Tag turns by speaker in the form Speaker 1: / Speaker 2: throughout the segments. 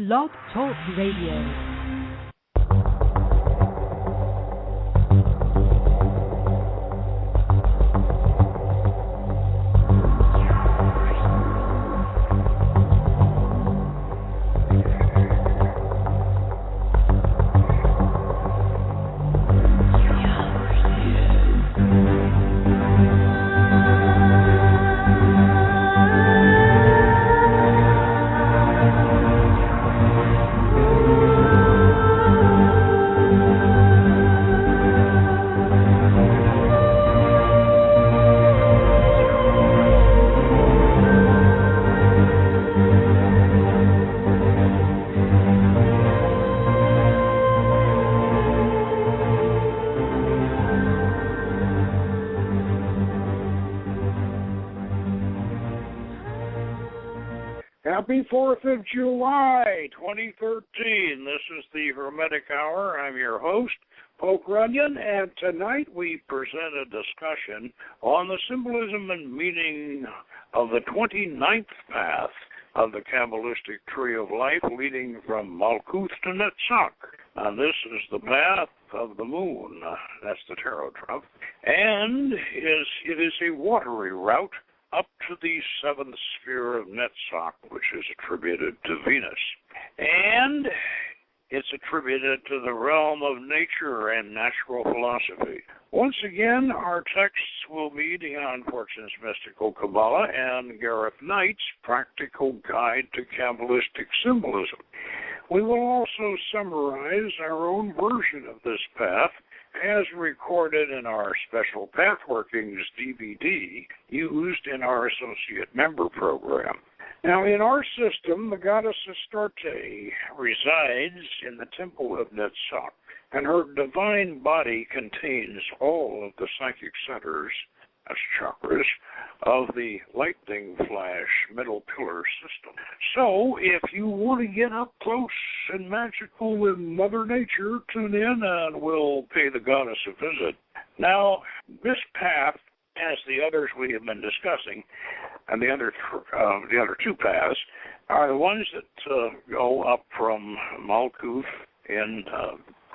Speaker 1: Blog Talk Radio.
Speaker 2: Happy 4th of July, 2013. This is the Hermetic Hour. I'm your host, Poke Runyon, and tonight we present a discussion on the symbolism and meaning of the 29th path of the Kabbalistic Tree of Life leading from Malkuth to Netzach. Now, this is the path of the moon. That's the tarot trump. And it is a watery route up to the seventh sphere of Netzach, which is attributed to Venus. And it's attributed to the realm of nature and natural philosophy. Once again, our texts will be Dion Fortune's Mystical Kabbalah and Gareth Knight's Practical Guide to Kabbalistic Symbolism. We will also summarize our own version of this path as recorded in our Special Pathworkings DVD used in our Associate Member Program. Now, in our system, the goddess Astarte resides in the Temple of Netzach, and her divine body contains all of the psychic centers, as chakras, of the lightning flash middle pillar system. So, if you want to get up close and magical with Mother Nature, tune in and we'll pay the goddess a visit. Now, this path, as the others we have been discussing, and the other two paths, are the ones that go up from Malkuth in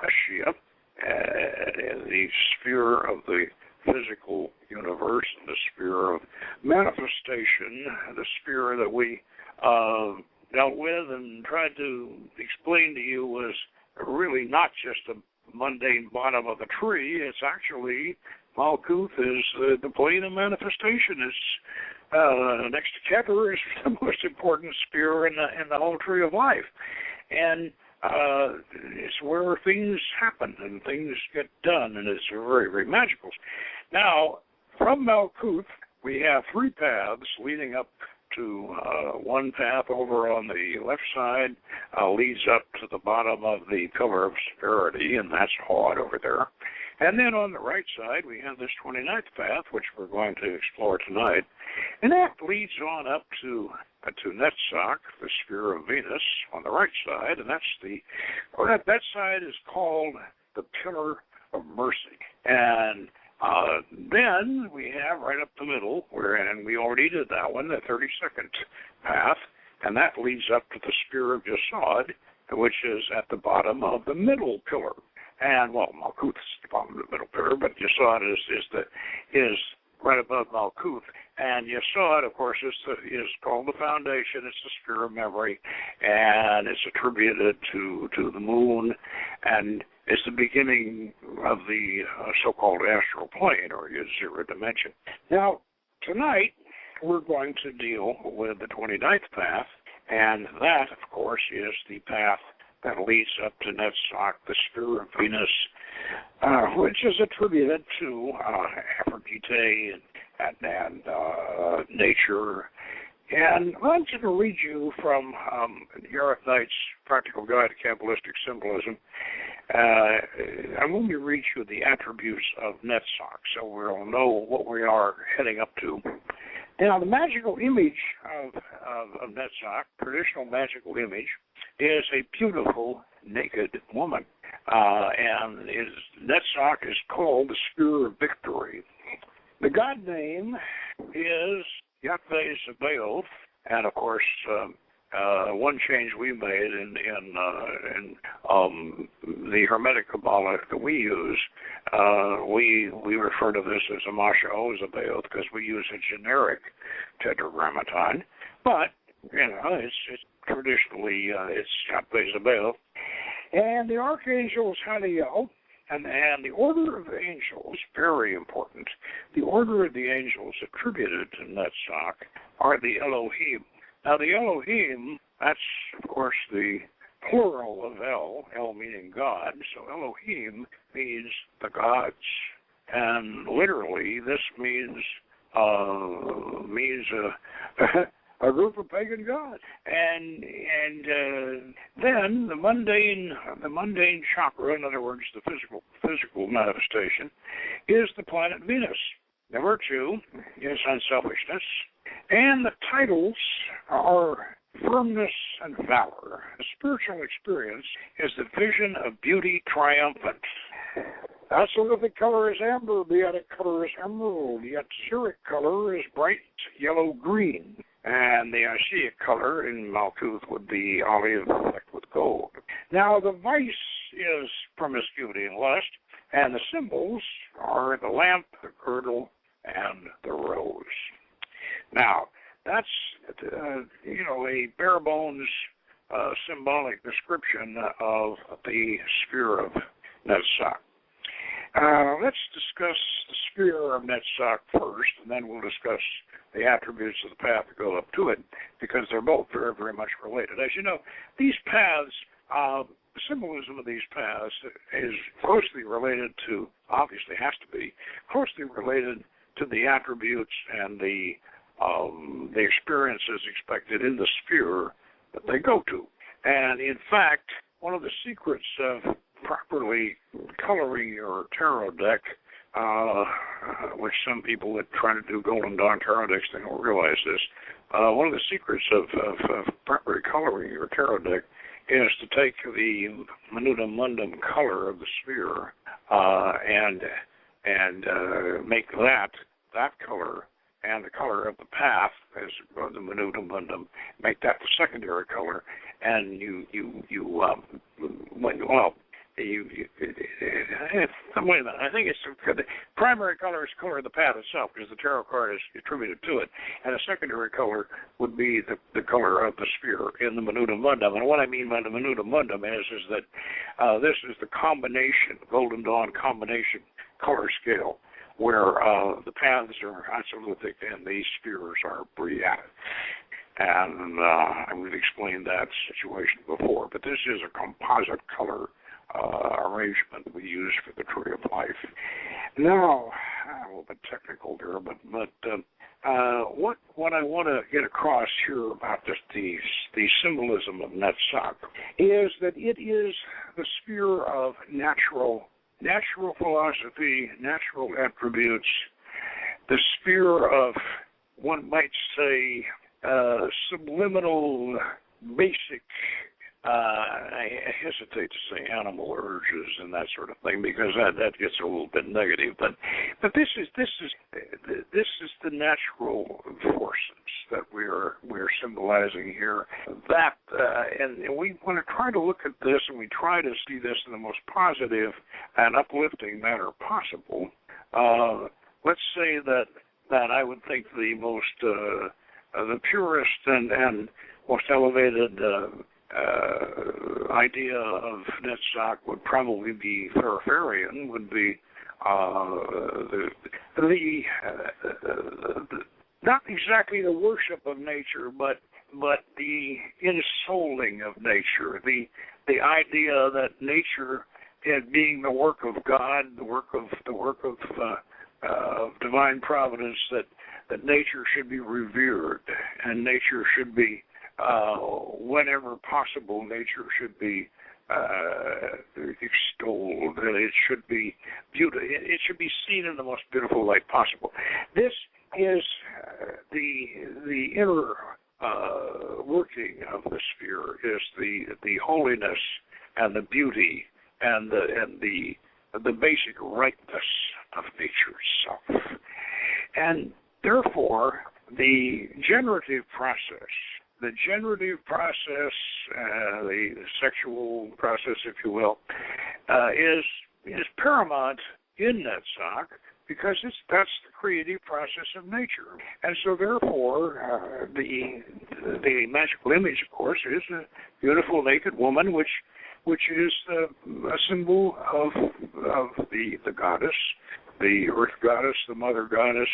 Speaker 2: Ashia, the sphere of the physical universe, the sphere of manifestation, the sphere that we dealt with and tried to explain to you was really not just a mundane bottom of the tree. It's actually, Malkuth is the plane of manifestation. It's next to Keter is the most important sphere in the whole tree of life. And it's where things happen and things get done, and it's very, very magical. Now, from Malkuth, we have three paths leading up to one path over on the left side leads up to the bottom of the Pillar of Severity, and that's Hod over there. And then on the right side, we have this 29th path, which we're going to explore tonight. And that leads on up to Netzach, the sphere of Venus, on the right side, and that side is called the Pillar of Mercy. And then we have right up the middle, and we already did that one, the 32nd path, and that leads up to the sphere of Yesod, which is at the bottom of the middle pillar. And, well, Malkuth is the bottom of the middle pillar, but Yesod is right above Malkuth. And Yesod, of course, is called the foundation. It's the sphere of memory, and it's attributed to the moon, and it's the beginning of the so-called astral plane, or zero dimension. Now, tonight, we're going to deal with the 29th path, and that, of course, is the path that leads up to Netzach, the sphere of Venus, which is attributed to Aphrodite and nature. And I'm going to read you from Gareth Knight's Practical Guide to Kabbalistic Symbolism. I'm going to read you the attributes of Netzach, so we'll know what we are heading up to. Now, the magical image of Netzach, traditional magical image, is a beautiful naked woman. And Netzach is called the Sphere of Victory. The god name is Yahweh Sabaoth, and of course, one change we made in the Hermetic Kabbalah that we use, we refer to this as a Masha Ozabaoth because we use a generic tetragrammaton, but it's traditionally it's Yahweh Zabaoth. And the archangels Haniel, and the order of the angels, very important. The order of the angels attributed to Netzach are the Elohim. Now, the Elohim, that's, of course, the plural of El meaning God. So Elohim means the gods. And literally, this means a group of pagan gods. And then the mundane chakra, in other words, the physical manifestation, is the planet Venus. Number 2 is unselfishness. And the titles are firmness and valor. The spiritual experience is the vision of beauty triumphant. Absoluthic color is amber, beatic color is emerald, the etheric color is bright yellow-green, and the Ashaic color in Malkuth would be olive flecked with gold. Now, the vice is promiscuity and lust, and the symbols are the lamp, the girdle, and the rose. Now, that's, a bare-bones symbolic description of the sphere of Netzach. Let's discuss the sphere of Netzach first, and then we'll discuss the attributes of the path that go up to it, because they're both very, very much related. As you know, these paths, the symbolism of these paths is closely related to, obviously has to be, closely related to the attributes and the experiences expected in the sphere that they go to. And in fact, one of the secrets of properly coloring your tarot deck, which some people that try to do Golden Dawn tarot decks, they don't realize this. One of the secrets of properly coloring your tarot deck is to take the Minutum Mundum color of the sphere and make that color and the color of the path, as the Minutum Mundum, make that the secondary color, and wait a minute. I think it's the primary color is the color of the path itself, because the tarot card is attributed to it, and the secondary color would be the color of the sphere in the Minutum Mundum. And what I mean by the Minutum Mundum is that this is the combination, Golden Dawn combination color scale, where the paths are absoluthic and the spheres are Briatic. And we've explained that situation before, but this is a composite color arrangement we use for the Tree of Life. Now, a little bit technical here, but what I want to get across here about the symbolism of Netzach is that it is the sphere of natural philosophy, natural attributes, the sphere of, one might say, subliminal, basic, I hesitate to say animal urges and that sort of thing, because that gets a little bit negative. But this is the natural forces that we're symbolizing here. That and we want to try to look at this, and we try to see this in the most positive and uplifting manner possible. Let's say that I would think the most the purest and most elevated idea of Netzach would probably be Ferafarian, would be the not exactly the worship of nature, but the insouling of nature, the idea that nature, being the work of God, the work of divine providence, that nature should be revered, and nature should be, whenever possible, nature should be extolled, and it should be beautiful. It should be seen in the most beautiful light possible. This is the inner working of the sphere, is the holiness and the beauty and the basic rightness of nature itself. And therefore, the generative process the generative process, the sexual process, if you will, is paramount in NetSoc because that's the creative process of nature. And so therefore, the magical image, of course, is a beautiful naked woman, which is a symbol of the goddess, the earth goddess, the mother goddess,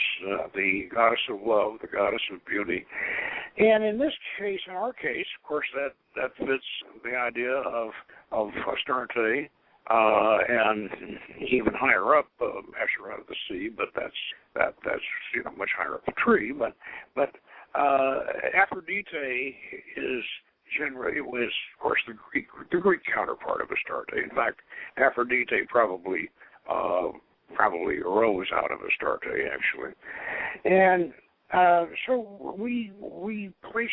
Speaker 2: the goddess of love, the goddess of beauty. And in this case, in our case, of course, that fits the idea of Astarte, and even higher up, Asher out of the sea, but that's much higher up the tree. But Aphrodite was, of course, the Greek counterpart of Astarte. In fact, Aphrodite probably arose out of Astarte, actually. And so we place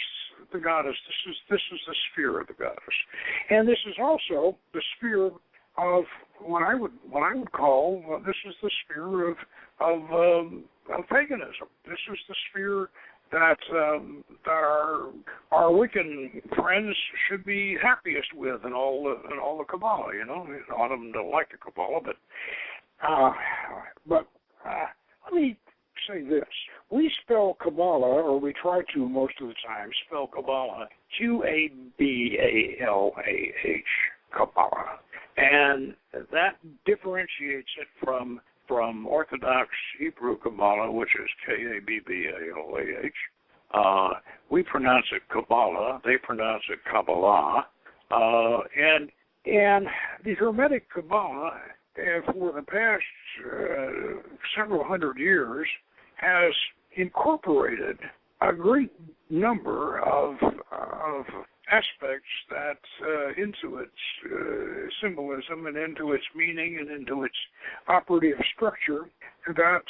Speaker 2: the goddess. This is the sphere of the goddess, and this is also the sphere of what I would call this is the sphere of paganism. This is the sphere that our Wiccan friends should be happiest with in all the Kabbalah. A lot of them don't like the Kabbalah, but let me say this: we spell Kabbalah, or we try to most of the time spell Kabbalah, Qabalah, Kabbalah, and that differentiates it from Orthodox Hebrew Kabbalah, which is Kabbalah. We pronounce it Kabbalah; they pronounce it Kabbalah, and the Hermetic Kabbalah, for the past several hundred years, has incorporated a great number of aspects that into its symbolism and into its meaning and into its operative structure that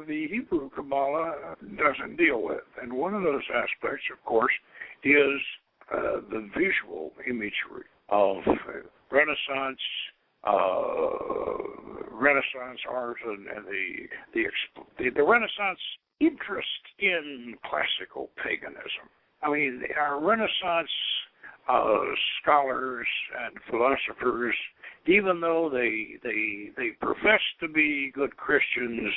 Speaker 2: the Hebrew Kabbalah doesn't deal with. And one of those aspects, of course, is the visual imagery of Renaissance art and the Renaissance interest in classical paganism. I mean, our Renaissance scholars and philosophers, even though they profess to be good Christians,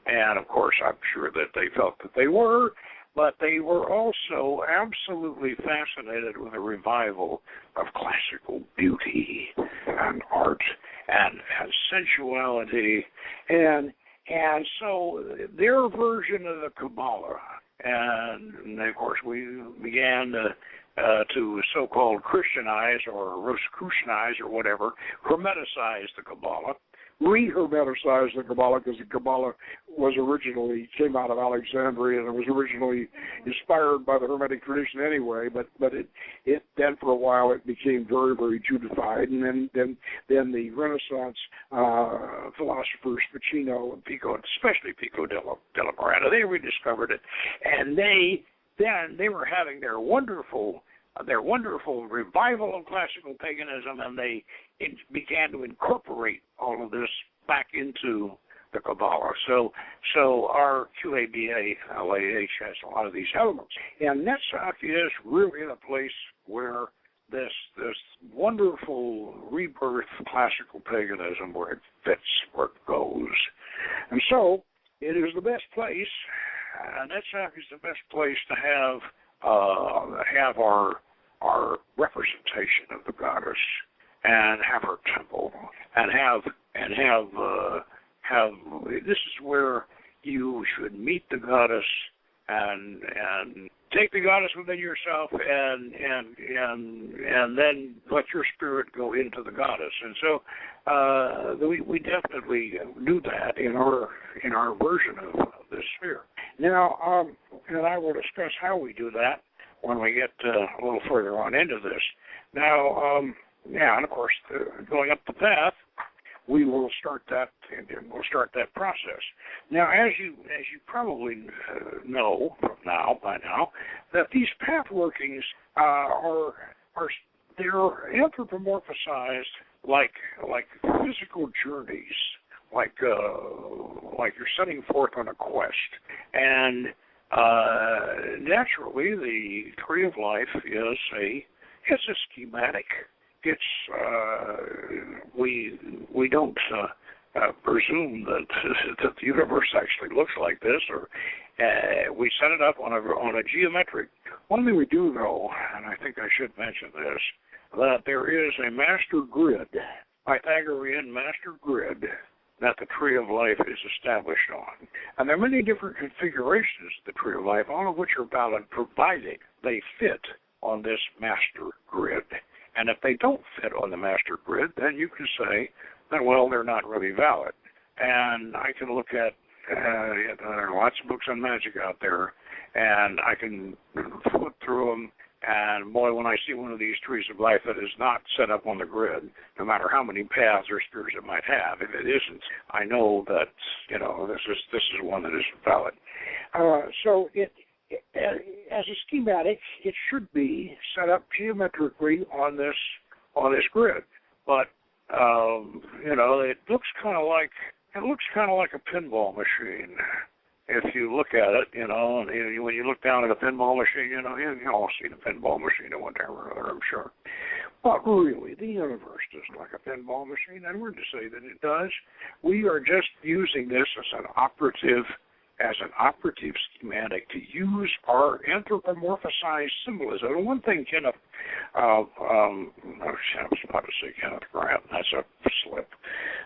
Speaker 2: and of course I'm sure that they felt that they were, but they were also absolutely fascinated with a revival of classical beauty and art and sensuality, and so their version of the Kabbalah, and of course we began to so-called Christianize or Rosicrucianize or whatever, hermeticize the Kabbalah, re-hermeticize the Kabbalah, because the Kabbalah came out of Alexandria and it was originally inspired by the Hermetic tradition anyway, but it then for a while it became very, very Judified, and then the Renaissance philosophers Ficino and Pico, especially Pico della Miranda, they rediscovered it, and they were having their wonderful revival of classical paganism, and they began to incorporate all of this back into the Kabbalah. So our QABA has a lot of these elements, and NetSoc is really a place where this wonderful rebirth of classical paganism, where it fits, where it goes, and so it is the best place. NetSoc is the best place to have our representation of the goddess, and have her temple, and have this is where you should meet the goddess and take the goddess within yourself, and then let your spirit go into the goddess. And so we definitely do that in our version of this sphere. Now, and I will discuss how we do that when we get a little further on into this. Now, and of course, going up the path, we will start that process. Now, as you probably know by now, that these path workings they're anthropomorphized like physical journeys, like you're setting forth on a quest, and Naturally, the tree of life is it's a schematic. It's we don't presume that that the universe actually looks like this, or we set it up on a geometric. One thing we do know, and I think I should mention this, that there is a master grid, Pythagorean master grid, that the tree of life is established on. And there are many different configurations of the tree of life, all of which are valid provided they fit on this master grid. And if they don't fit on the master grid, then you can say that, well, they're not really valid. And I can look at, there are lots of books on magic out there, and I can flip through them, and boy, when I see one of these trees of life that is not set up on the grid, no matter how many paths or spheres it might have, if it isn't, I know that, this is one that isn't valid. So it as a schematic, it should be set up geometrically on this grid. But it looks kind of like a pinball machine. If you look at it, and when you look down at a pinball machine, you all seen a pinball machine at one time or another, I'm sure. But really, the universe is like a pinball machine, and we're to say that it does. We are just using this as an operative schematic to use our anthropomorphized symbolism. And one thing I was about to say Kenneth Grant, that's a slip.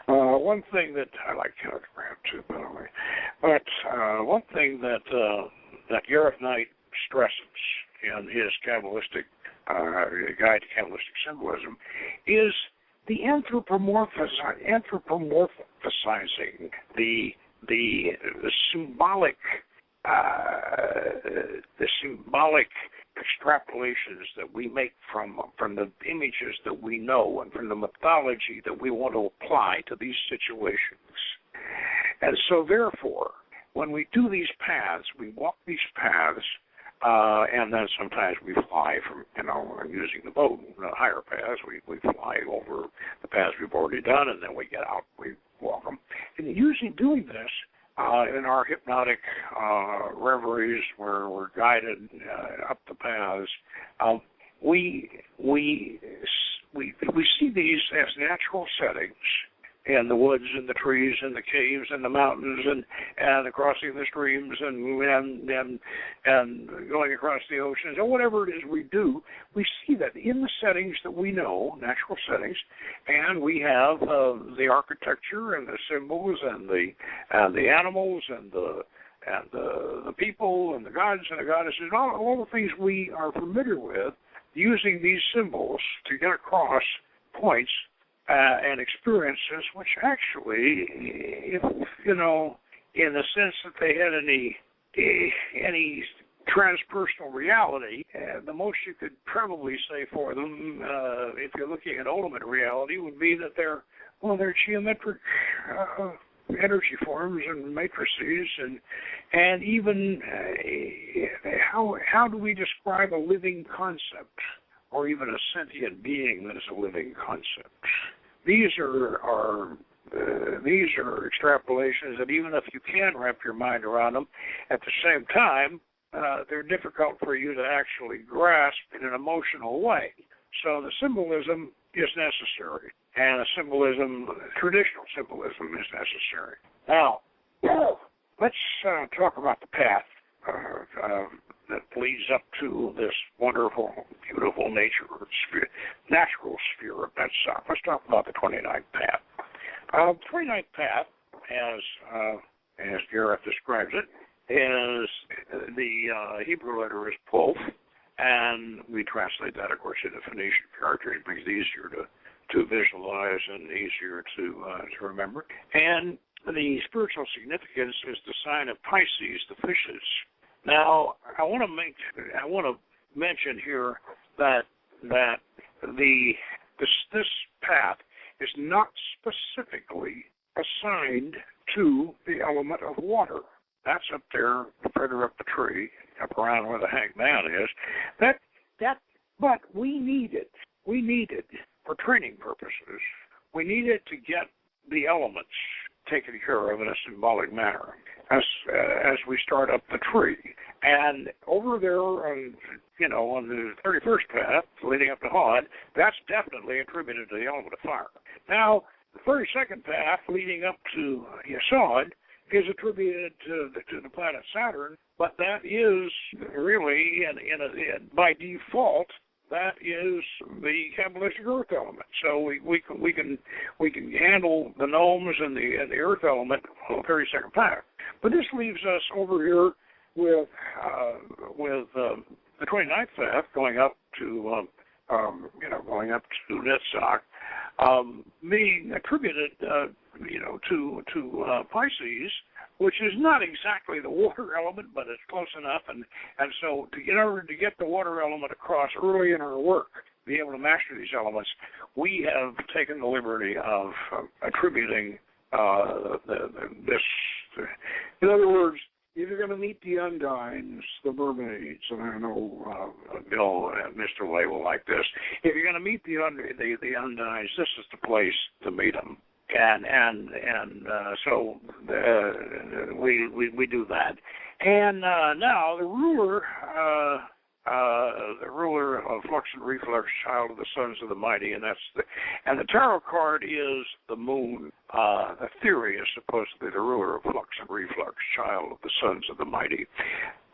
Speaker 2: One thing that, I like Kenneth Grant too, by the way, but one thing that Gareth Knight stresses in his Kabbalistic Guide to Kabbalistic Symbolism is the anthropomorphizing, the symbolic extrapolations that we make from the images that we know and from the mythology that we want to apply to these situations. And so therefore, when we do these paths, we walk these paths, and then sometimes we fly from, using the boat, higher paths, we fly over the paths we've already done, and then we get out, we walk them. And doing this in our hypnotic reveries, where we're guided up the paths, we see these as natural settings in the woods and the trees and the caves and the mountains and the crossing the streams and going across the oceans, or whatever it is we do, we see that in the settings that we know, natural settings, and we have the architecture and the symbols and the animals and the people and the gods and the goddesses, all the things we are familiar with, using these symbols to get across points and experiences, which actually, if in the sense that they had any transpersonal reality, the most you could probably say for them, if you're looking at ultimate reality, would be that they're geometric energy forms and matrices, and even how do we describe a living concept, or even a sentient being that is a living concept? These are extrapolations that even if you can wrap your mind around them, at the same time, they're difficult for you to actually grasp in an emotional way. So the symbolism is necessary, and traditional symbolism is necessary. Now, let's talk about the path that leads up to this wonderful, beautiful natural sphere of that south. Let's talk about the 29th path. The 29th path, as Gareth describes it, is the Hebrew letter is Pov, and we translate that, of course, into Phoenician characters. It makes it easier to visualize and easier to remember. And the spiritual significance is the sign of Pisces, the fishes. Now, I want to mention here that this path is not specifically assigned to the element of water. That's up there, further up the tree, up around where the hanged man is. But we need it. We need it for training purposes. We need it to get the elements taken care of in a symbolic manner as we start up the tree. And over there on the 31st path leading up to Hod, that's definitely attributed to the element of fire. Now, the 32nd path leading up to Yesod is attributed to the planet Saturn, but that is really, by default, that is the Kabbalistic earth element. So we can handle the gnomes and the earth element on the 32nd path. But this leaves us over here with the 29th path going up to Netzach, being attributed to Pisces, which is not exactly the water element, but it's close enough. And so in order to get the water element across early in our work, be able to master these elements, we have taken the liberty of attributing this. In other words, if you're going to meet the Undines, the mermaids, and I know Bill and Mr. Lay will like this, if you're going to meet the Undines, this is the place to meet them. So we do that. And now the ruler of flux and reflux, child of the sons of the mighty, and the tarot card is the moon. The theory is supposedly the ruler of flux and reflux, child of the sons of the mighty.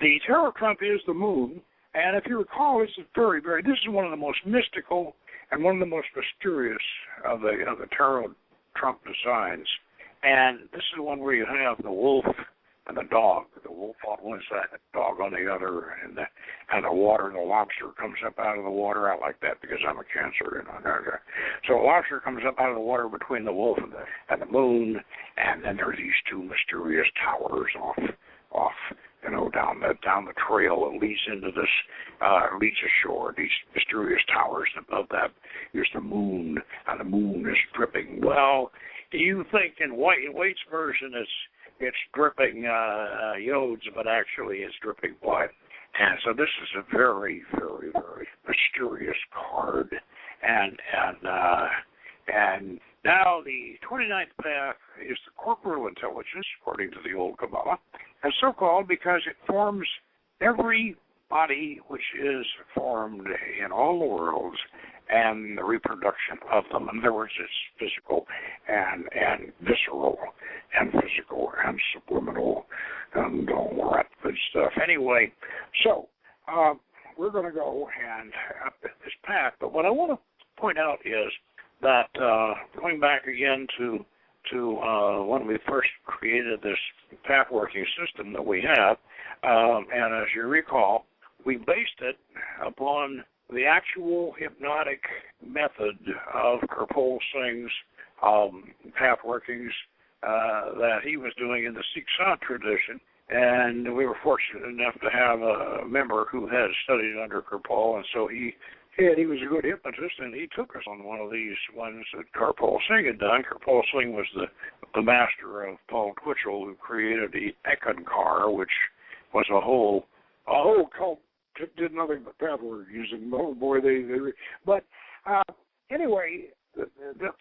Speaker 2: The tarot trump is the moon, and if you recall, this is this is one of the most mystical and one of the most mysterious of the tarot trump designs. And this is the one where you have the wolf and the dog. The wolf on one side, the dog on the other, and the water. The lobster comes up out of the water. I like that because I'm a Cancer. So a lobster comes up out of the water between the wolf and the moon, and then there are these two mysterious towers off down the trail that leads into this, leads ashore. These mysterious towers. Above that is the moon, and the moon is dripping. Well, you think in Waite's version it's dripping yods, but actually it's dripping blood. And so this is a very, very, very mysterious card. And now the 29th path is the corporeal intelligence, according to the old Kabbalah, and so called because it forms every body which is formed in all the worlds and the reproduction of them. In other words, it's physical and visceral and physical and subliminal and all that good stuff. Anyway, so we're going to go and up this path. But what I want to point out is that going back again to when we first created this path working system that we have, and as you recall, we based it upon the actual hypnotic method of Kirpal Singh's path workings that he was doing in the Sikh Sant tradition. And we were fortunate enough to have a member who had studied under Kirpal, and so he was a good hypnotist, and he took us on one of these ones that Kirpal Singh had done. Kirpal Singh was the master of Paul Twitchell, who created the Ekankar, which was a whole cult. Did nothing but path work using. Oh boy, but anyway, the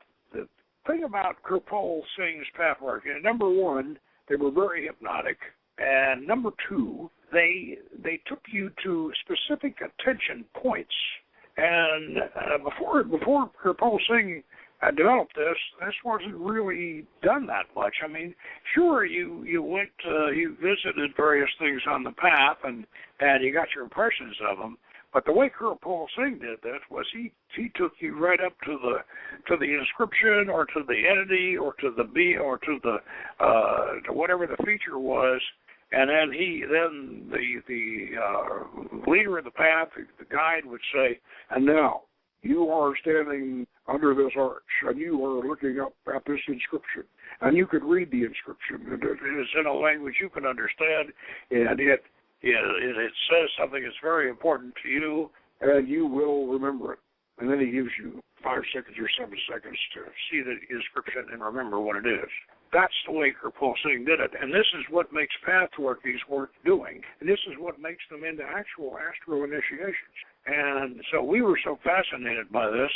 Speaker 2: thing about Kirpal Singh's path work, number one, they were very hypnotic, and number two, they took you to specific attention points. And before Kirpal Singh developed this wasn't really done that much. I mean, sure, you went, you visited various things on the path, and you got your impressions of them. But the way Kirpal Singh did this was he took you right up to the inscription, or to the entity, or to to whatever the feature was. And then the leader of the path, the guide, would say, and now you are standing under this arch, and you are looking up at this inscription, and you could read the inscription. It is in a language you can understand, and it says something that's very important to you, and you will remember it. And then he gives you 5 seconds or 7 seconds to see the inscription and remember what it is. That's the way Kirpal Singh did it, and this is what makes path workings worth doing, and this is what makes them into actual astral initiations. And so we were so fascinated by this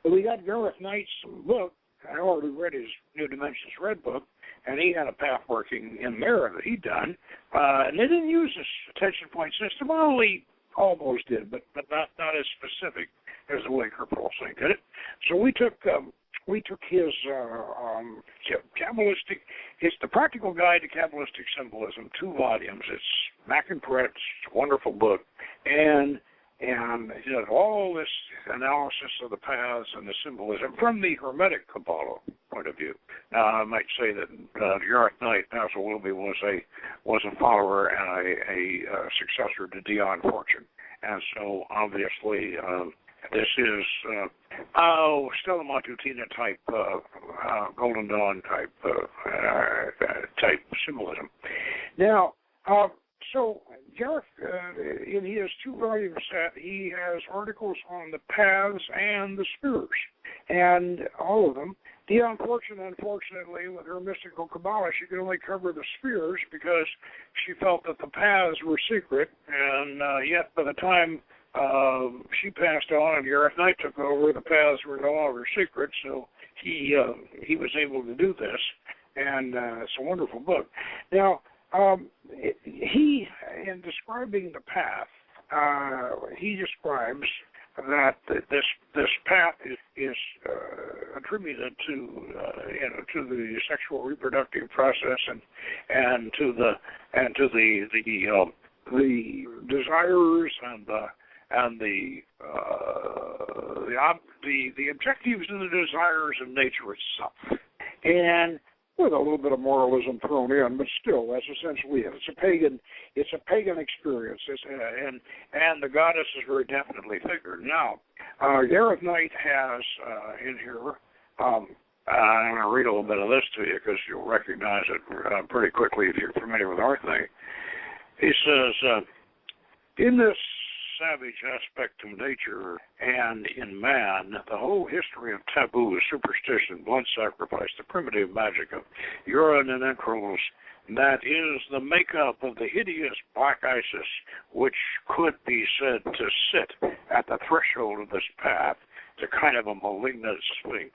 Speaker 2: that we got Gareth Knight's book. I already read his New Dimensions Red book, and he had a path working in there that he'd done, and they didn't use this attention point system. Well, they almost did, but not as specific as the way Kripal Singh did it. So we took his Kabbalistic, it's the Practical Guide to Kabbalistic Symbolism, 2 volumes. It's Mackin Press, it's a wonderful book, and he did all this analysis of the paths and the symbolism from the Hermetic Kabbalah point of view. Now, I might say that Gareth Knight, Basil Wilby, was a follower and a successor to Dion Fortune, and so obviously this is Stella Matutina type, Golden Dawn type symbolism. Now, so Gareth, in his 2-volume set, he has articles on the paths and the spheres, and all of them. Dion Fortune, unfortunately, with her mystical Kabbalah, she could only cover the spheres because she felt that the paths were secret, and yet by the time she passed on and Gareth Knight took over, the paths were no longer secret, so he was able to do this, and it's a wonderful book. Now, he, in describing the path, he describes that this path is attributed to the sexual reproductive process and to the desires and the objectives and the desires of nature itself, and with a little bit of moralism thrown in, but still, that's essentially it. It's a pagan experience, and the goddess is very definitely figured. Now, Gareth Knight has in here, I'm going to read a little bit of this to you because you'll recognize it pretty quickly if you're familiar with our thing. He says, in this savage aspect of nature and in man, the whole history of taboo, superstition, blood sacrifice, the primitive magic of urine and entrails, that is the makeup of the hideous Black Isis, which could be said to sit at the threshold of this path, the kind of a malignant sphinx.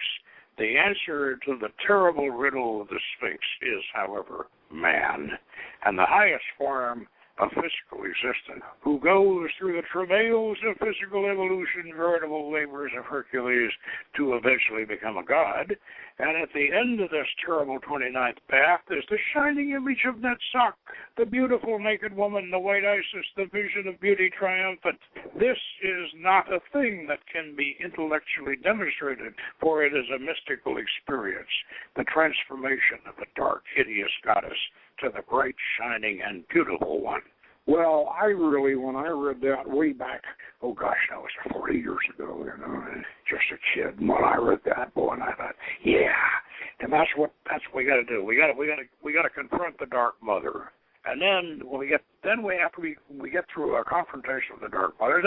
Speaker 2: The answer to the terrible riddle of the sphinx is, however, man, and the highest form of physical existence, who goes through the travails of physical evolution, veritable labors of Hercules, to eventually become a god. And at the end of this terrible 29th path is the shining image of Netzach, the beautiful naked woman, the white Isis, the vision of beauty triumphant. This is not a thing that can be intellectually demonstrated, for it is a mystical experience, the transformation of a dark, hideous goddess to the bright, shining, and beautiful one. Well, I really, when I read that way back, oh gosh, that was 40 years ago, just a kid. When I read that, boy, and I thought, yeah, and that's what we got to do. We got to confront the Dark Mother, and then after we get through a confrontation with the Dark Mother,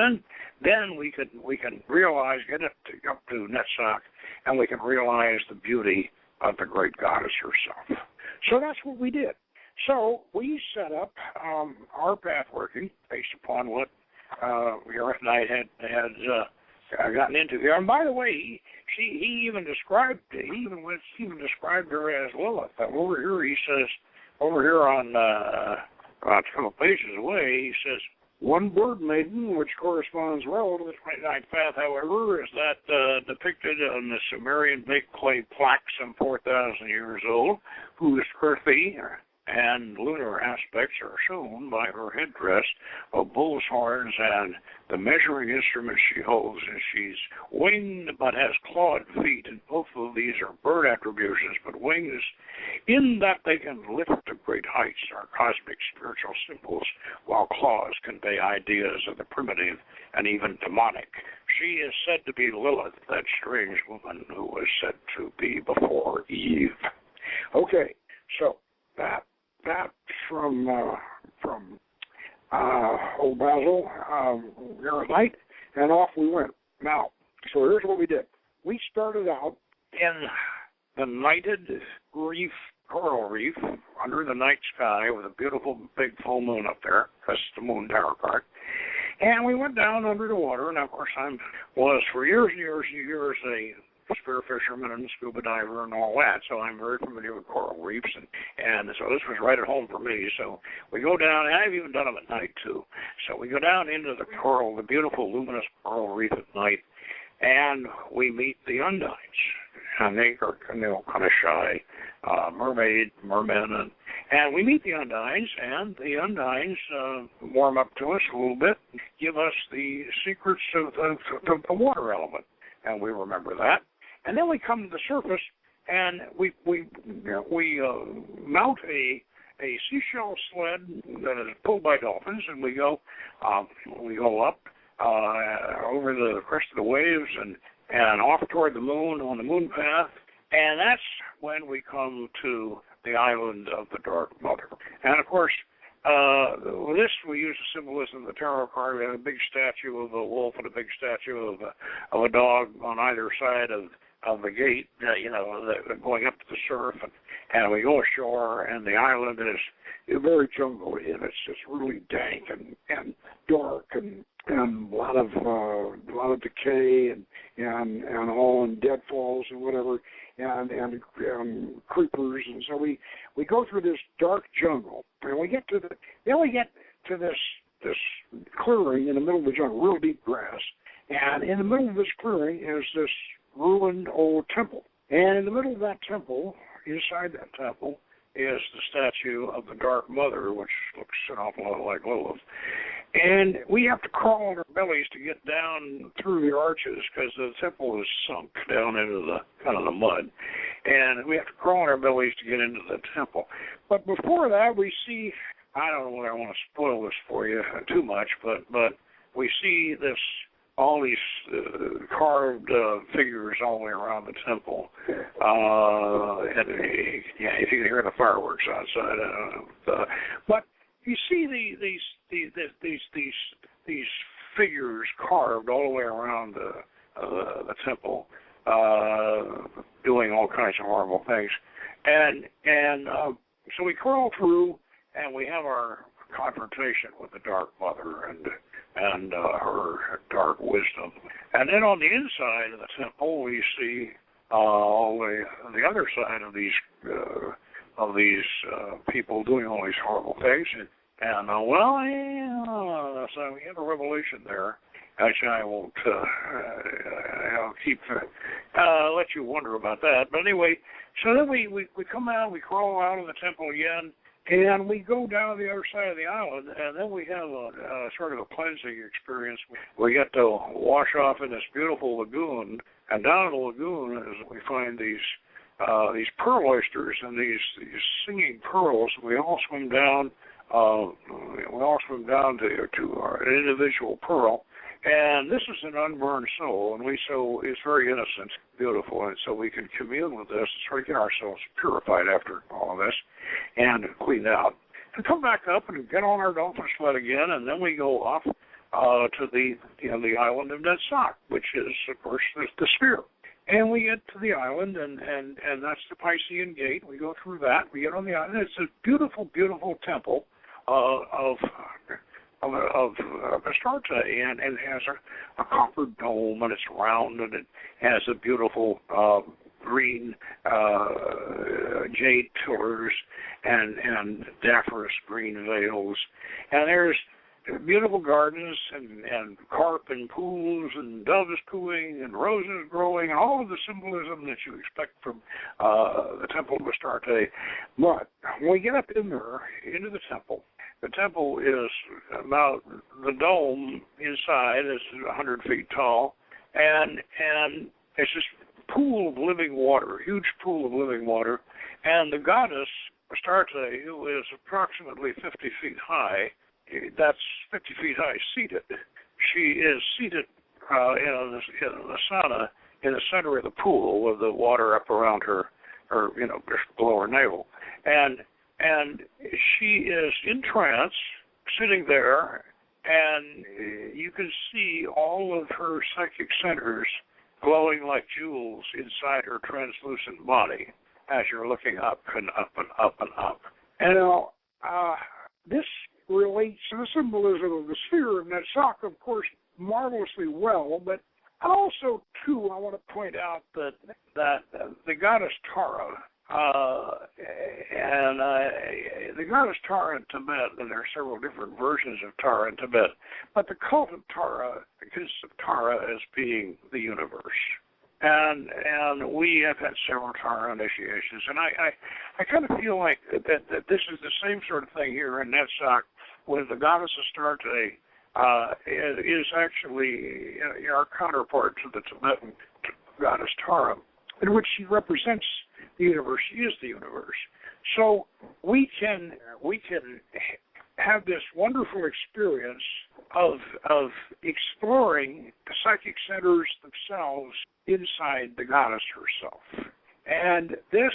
Speaker 2: then we can realize, get it up to Netzach, and we can realize the beauty of the great goddess herself. So that's what we did. So we set up our path working based upon what Gareth Knight had gotten into here. And by the way, he even described her as Lilith. Over here, he says, over here on about a couple pages away, he says, one bird maiden, which corresponds well to the 29th path, however, is that depicted on the Sumerian baked clay plaque some 4,000 years old, whose earthy and lunar aspects are shown by her headdress of bull's horns and the measuring instrument she holds, and she's winged but has clawed feet, and both of these are bird attributions, but wings in that they can lift to great heights are cosmic spiritual symbols, while claws convey ideas of the primitive and even demonic. She is said to be Lilith, that strange woman who was said to be before Eve. Okay, so that from old Basil, Gareth Knight, and off we went. Now, so here's what we did. We started out in the nighted reef, coral reef, under the night sky with a beautiful big full moon up there, because it's the moon tower card. And we went down under the water, and of course I was for years and years and years a sphere fisherman and scuba diver and all that, so I'm very familiar with coral reefs, and so this was right at home for me. So we go down, and I've even done them at night too. So we go down into the beautiful luminous coral reef at night, and we meet the undines, and they are kind of shy, mermen, and we meet the undines, and the undines warm up to us a little bit, give us the secrets of the water element, and we remember that. And then we come to the surface, and we mount a seashell sled that is pulled by dolphins, and we go up over the crest of the waves and off toward the moon on the moon path, and that's when we come to the island of the Dark Mother. And of course, with this we use the symbolism of the tarot card. We have a big statue of a wolf and a big statue of a dog on either side of the gate, going up to the surf, and we go ashore, and the island is very jungly, and it's just really dank and dark and a lot of decay and all in deadfalls and whatever and creepers, and so we go through this dark jungle, and we get to this clearing in the middle of the jungle, real deep grass, and in the middle of this clearing is this ruined old temple, and in the middle of that temple, inside that temple, is the statue of the Dark Mother, which looks an awful lot like Lilith. And we have to crawl on our bellies to get down through the arches because the temple is sunk down into the kind of the mud. And we have to crawl on our bellies to get into the temple. But before that, we see, I don't know whether I want to spoil this for you too much, but we see all these carved figures all the way around the temple. And if you can hear the fireworks outside, I don't know. But you see these figures carved all the way around the temple, doing all kinds of horrible things, and so we crawl through, and we have our confrontation with the Dark Mother and her dark wisdom, and then on the inside of the temple we see all the other side of these people doing all these horrible things, and so we have a revelation there, which I won't I'll keep let you wonder about that. But anyway, so then we come out, we crawl out of the temple again, and we go down the other side of the island, and then we have a sort of a cleansing experience. We get to wash off in this beautiful lagoon, and down in the lagoon we find these pearl oysters and these singing pearls. We all swim down. To our individual pearl, and this is an unburned soul, and so it's very innocent, beautiful, and so we can commune with this, sort of get ourselves purified after all of this, and cleaned out, and come back up and get on our dolphin sled again, and then we go off to the island of Dead Sock, which is, of course, the sphere. And we get to the island, and that's the Piscean Gate. We go through that. We get on the island. It's a beautiful, beautiful temple of Astarte, and it has a copper dome, and it's round, and it has a beautiful green jade pillars and daphnis green veils, and there's beautiful gardens and carp and pools and doves cooing and roses growing and all of the symbolism that you expect from the Temple of Astarte. But when we get up in there, into the temple is about, the dome inside is 100 feet tall, and it's this pool of living water, huge pool of living water, and the goddess Astarte, who is approximately 50 feet high, that's 50 feet high seated. She is seated in the sauna in the center of the pool with the water up around her just below her navel. And she is in trance, sitting there, and you can see all of her psychic centers glowing like jewels inside her translucent body as you're looking up and up and up and up. And now, this relates to the symbolism of the sphere, and that sock, of course, marvelously well, but Also, too, I want to point out that the goddess Tara, the goddess Tara in Tibet, and there are several different versions of Tara in Tibet, but the cult of Tara consists of Tara as being the universe. And we have had several Tara initiations, and I kind of feel like that this is the same sort of thing here in Netzach with the goddess Astarte. Is actually our counterpart to the Tibetan goddess Tara, in which she represents the universe. She is the universe. So we can have this wonderful experience of exploring the psychic centers themselves inside the goddess herself, and this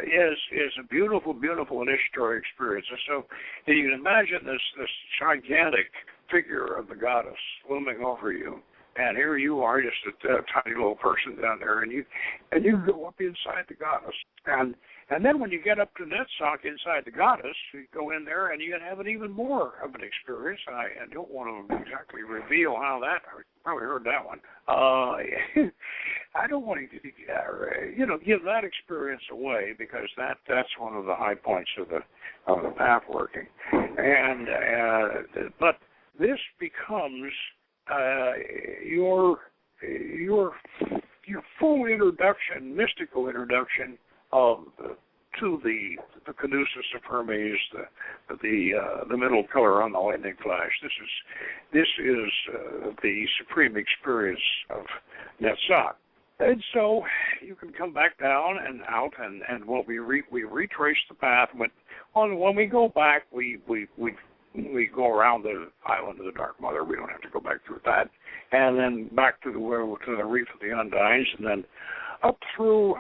Speaker 2: is a beautiful, beautiful initiatory experience. And so you can imagine this gigantic figure of the goddess looming over you, and here you are, just a tiny little person down there, and you go up inside the goddess, and then when you get up to Netzach inside the goddess, you go in there and you can have an even more of an experience. And I don't want to exactly reveal how that. I probably heard that one. I don't want to give that experience away, because that's one of the high points of the path working, but this becomes your full introduction, mystical introduction to the caduceus of Hermes, the middle pillar on the lightning flash. This is the supreme experience of Netzach. And so you can come back down and out, and we retrace the path. When we go back, we go around the island of the Dark Mother. We don't have to go back through that, and then back to the reef of the Undines, and then up through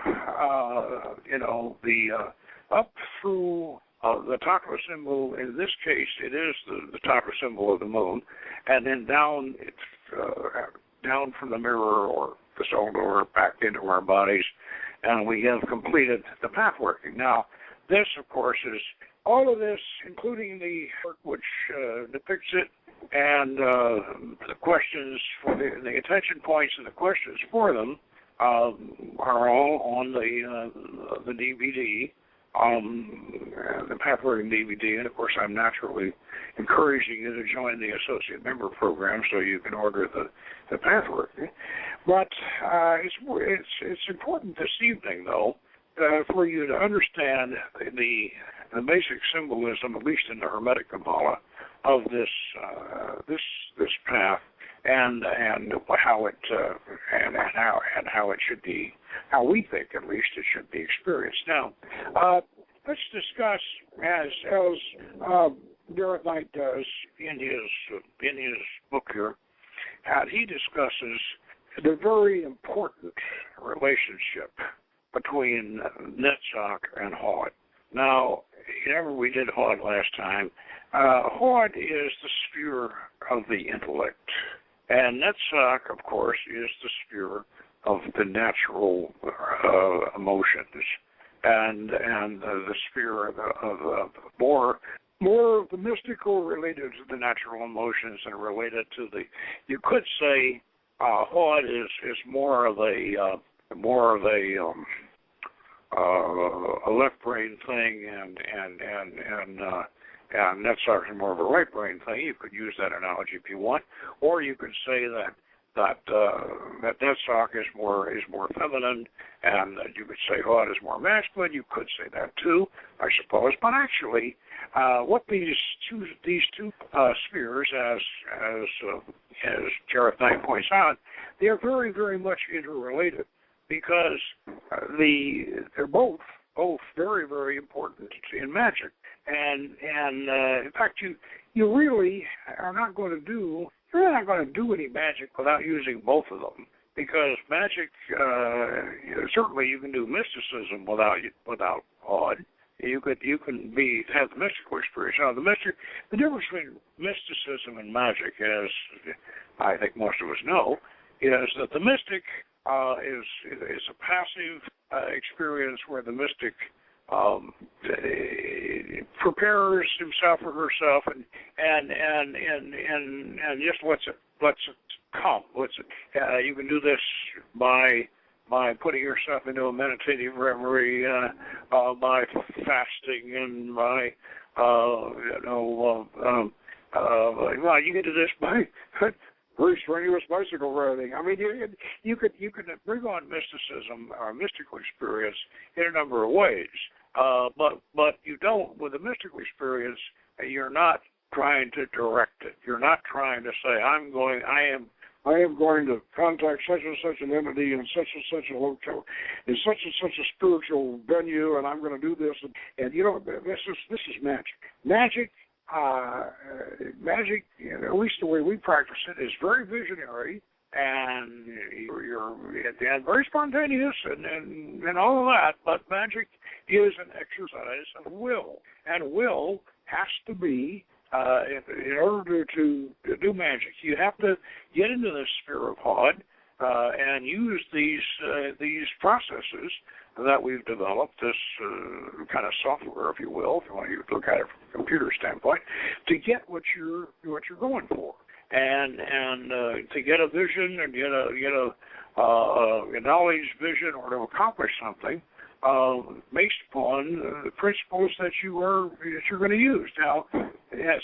Speaker 2: up through the chakra symbol. In this case, it is the chakra symbol of the moon, and then down from the mirror or the soul door back into our bodies, and we have completed the path working. Now, this, of course, is all of this, including the work which depicts it, and the questions for the attention points and the questions for them are all on the DVD, the Pathworking DVD, and of course I'm naturally encouraging you to join the associate member program so you can order the Pathworking. But it's important this evening, though, for you to understand the basic symbolism, at least in the Hermetic Kabbalah, of this path, and how it should be, how we think at least it should be experienced. Now, let's discuss, as Gareth Knight does in his book here, how he discusses the very important relationship between Netzach and Hod. Now, remember we did Hod last time. Hod is the sphere of the intellect, and Netzach, of course, is the sphere of the natural emotions, and the sphere of more of the mystical related to the natural emotions and related to the. You could say Hod is more of a left brain thing, and Netzach is more of a right brain thing. You could use that analogy if you want, or you could say that Netzach is more feminine, and you could say Hod is more masculine. You could say that too, I suppose. But actually, what these two spheres, as Gareth Knight points out, they are very, very much interrelated, because they're both very, very important in magic, and in fact you really are not going to do any magic without using both of them, because magic certainly you can do mysticism without Hod. You can have the mystical experience. Now the difference between mysticism and magic, as I think most of us know, is that the mystic is a passive experience where the mystic prepares himself or herself and just lets it come. You can do this by putting yourself into a meditative reverie, by fasting, and by well, you can do this by very strenuous bicycle riding. I mean, you could bring on mysticism or mystical experience in a number of ways, but you don't with a mystical experience. You're not trying to direct it. You're not trying to say, I am going to contact such and such an entity in such and such a hotel, in such and such a spiritual venue, and I'm going to do this. And you know, this is magic. Magic, at least the way we practice it, is very visionary and you're very spontaneous and all of that. But magic is an exercise of will, and will has to be. In order to do magic, you have to get into the sphere of Hod and use these processes that we've developed, this kind of software, if you will, if you want to look at it from a computer standpoint, to get what you're going for, and to get a vision and get a knowledge vision or to accomplish something. Based upon the principles that you're going to use. Now,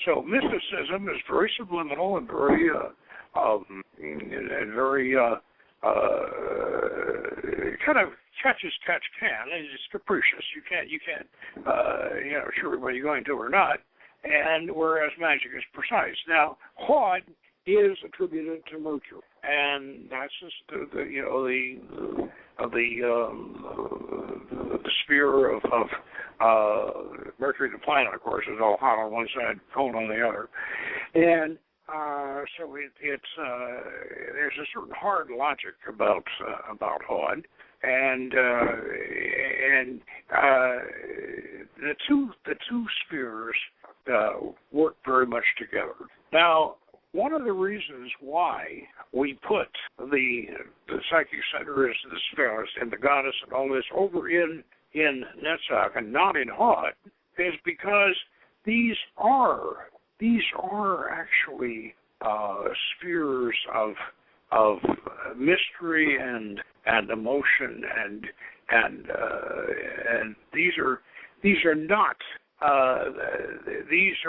Speaker 2: so mysticism is very subliminal and very kind of catch as catch can. It's capricious. You can't sure whether you're going to or not. And whereas magic is precise. Now, Hod is attributed to Mercury, and that's just the sphere of Mercury, the planet, of course, is all hot on one side, cold on the other, and so it's there's a certain hard logic about Hod, and the two spheres work very much together. Now, one of the reasons why we put the psychic centers, the spheres, and the goddess and all this over in Netzach and not in Hod is because these are actually spheres of mystery and emotion and these are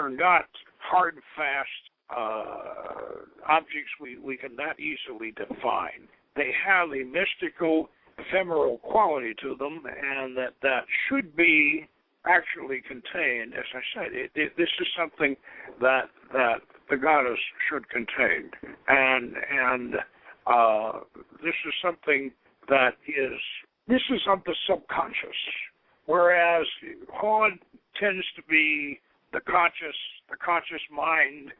Speaker 2: not hard and fast objects we can that easily define. They have a mystical, ephemeral quality to them, and that should be actually contained. As I said, this is something that the goddess should contain, and this is something that is of the subconscious, whereas Hod tends to be the conscious mind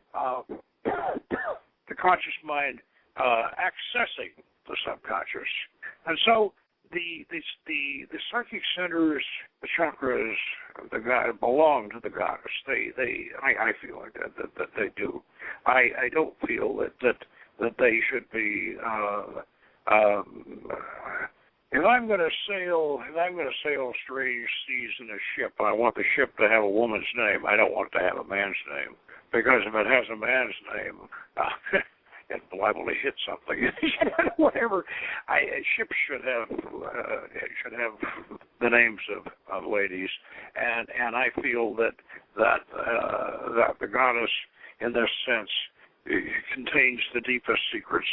Speaker 2: accessing the subconscious, and so the psychic centers, the chakras, the god belong to the goddess. I feel like that they do. I don't feel that they should be. If I'm going to sail strange seas in a ship, I want the ship to have a woman's name. I don't want it to have a man's name, because if it has a man's name, it's liable to hit something. Whatever. Ships should have the names of ladies, and I feel that the goddess, in this sense, contains the deepest secrets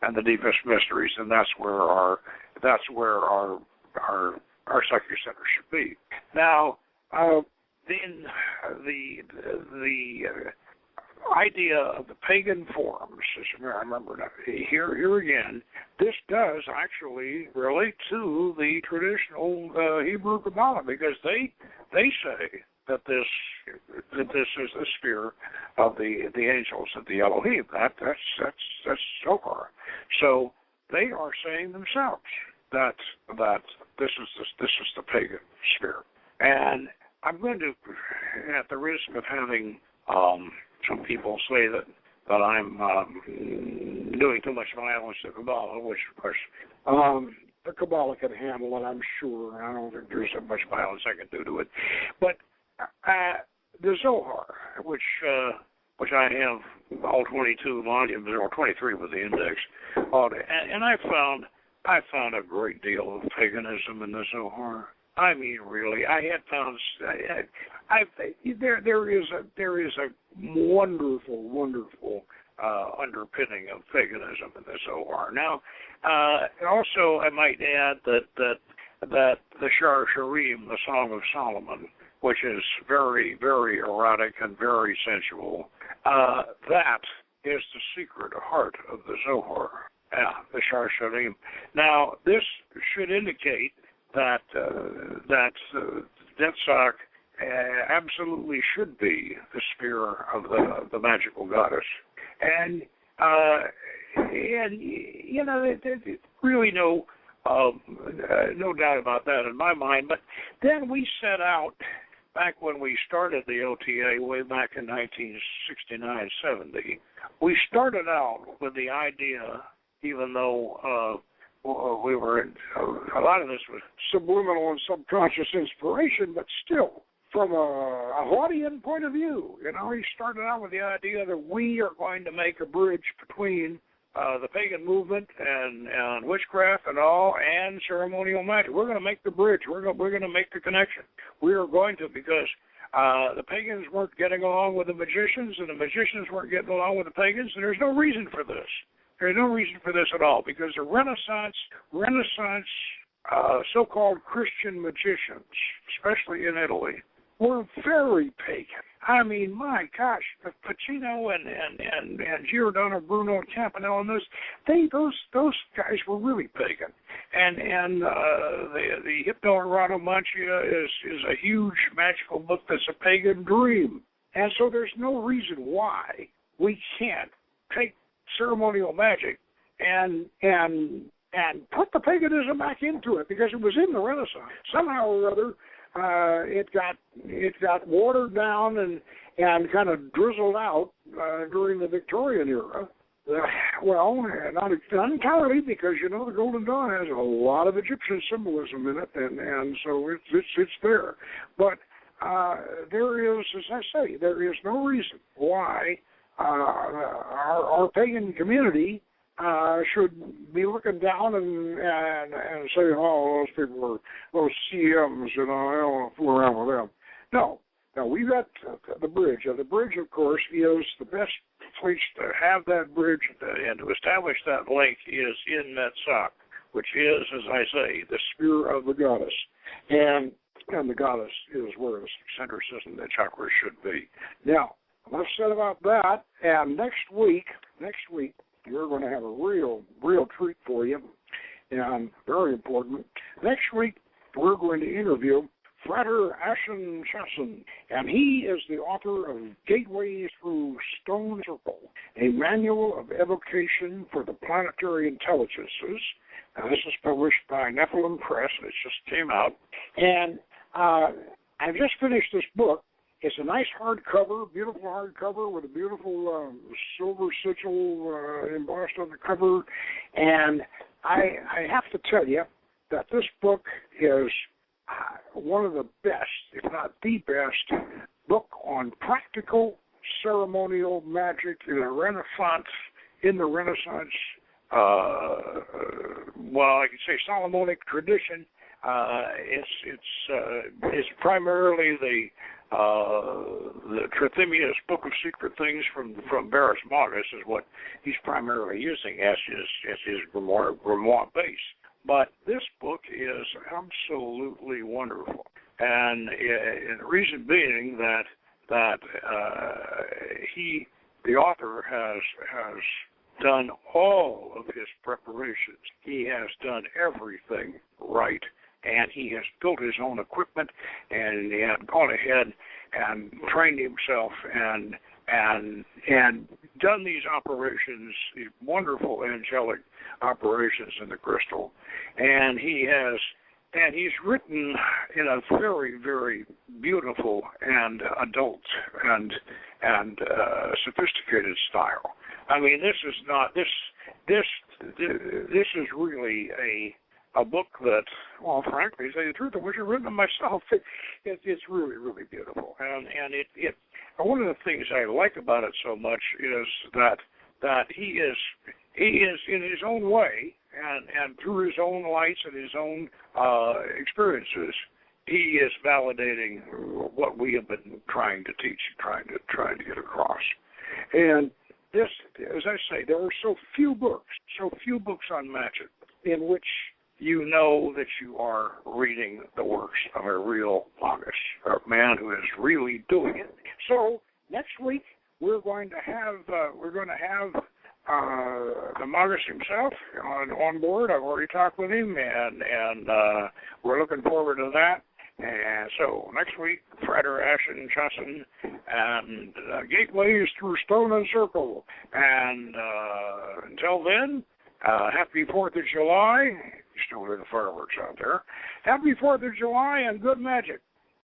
Speaker 2: and the deepest mysteries, and that's where our psychic center should be. Now, then the idea of the pagan forms, as I remember now, here again, this does actually relate to the traditional Hebrew Kabbalah, because they say that this is the sphere of the angels, of the Elohim. That's Zohar. So they are saying themselves that this is the pagan sphere. And I'm going to, at the risk of having some people say that I'm doing too much violence to Kabbalah, which of course the Kabbalah can handle it, I'm sure. I don't think there's so much violence I can do to it. But the Zohar, which which I have all 22 volumes, or 23 with the index, and I found a great deal of paganism in the Zohar. I mean, really, I had found there is a wonderful underpinning of paganism in the Zohar. Now, also I might add that the Shar Shirim, the Song of Solomon, which is very, very erotic and very sensual, that is the secret heart of the Zohar. Yeah, the Shar Shirim. Now, this should indicate that Netzach absolutely should be the spear of the magical goddess, and you know, there's really no doubt about that in my mind. But then we set out back when we started the OTA way back in 1969-70. We started out with the idea, even though we were a lot of this was subliminal and subconscious inspiration, but still, from a Hawaiian point of view, you know, he started out with the idea that we are going to make a bridge between the pagan movement and witchcraft and all, and ceremonial magic. We're going to make the bridge. We're going to make the connection. We are going to, because the pagans weren't getting along with the magicians, and the magicians weren't getting along with the pagans, and there's no reason for this. There's no reason for this at all, because the Renaissance so-called Christian magicians, especially in Italy, were very pagan. I mean, my gosh, Pacino and Giordano Bruno and Campanella and those guys were really pagan. And the Hypno-Erotomachia is a huge magical book that's a pagan dream. And so there's no reason why we can't take ceremonial magic and put the paganism back into it, because it was in the Renaissance. Somehow or other, it got watered down and kind of drizzled out during the Victorian era. Well, not entirely, because you know the Golden Dawn has a lot of Egyptian symbolism in it, and so it's there. But there is, as I say, there is no reason why our pagan community should be looking down and saying, oh, those people are those CMs, you know, I don't want to fool around with them. No, we've got the bridge. And the bridge, of course, is the best place to have that bridge and to establish that link is in Netzach, which is, as I say, the spear of the goddess. And the goddess is where the centricism, the chakra should be. Now, enough said about that, and next week, we're going to have a real treat for you, and very important. Next week, we're going to interview Frater Ashen Chasson, and he is the author of Gateway Through Stone Circle, a manual of evocation for the planetary intelligences. Now, this is published by Nephilim Press. It just came out. And I've just finished this book. It's a nice hardcover, beautiful hardcover with a beautiful silver sigil embossed on the cover. And I have to tell you that this book is one of the best, if not the best, book on practical ceremonial magic in the Renaissance. Well, I could say Solomonic tradition. It's primarily the Trithemius Book of Secret Things from Barris Magus is what he's primarily using as his grimoire base. But this book is absolutely wonderful, and the reason being that the author has done all of his preparations. He has done everything right, and he has built his own equipment, and he had gone ahead and trained himself and done these operations, these wonderful angelic operations in the crystal. And he's written in a very, very beautiful and adult and sophisticated style. I mean, this is really a book that, well, frankly, to tell you the truth, I wish I'd written it myself. It's really, really beautiful. And one of the things I like about it so much is that he is in his own way and through his own lights and his own experiences, he is validating what we have been trying to teach, trying to get across. And this, as I say, there are so few books on magic in which you know that you are reading the works of a real magus, a man who is really doing it. So next week we're going to have the magus himself on board. I've already talked with him, and we're looking forward to that. And so next week, Frater Ashen Chasson and Gateways Through Stone and Circle. And until then, happy 4th of July. You still hear the fireworks out there. Happy 4th of July and good magic.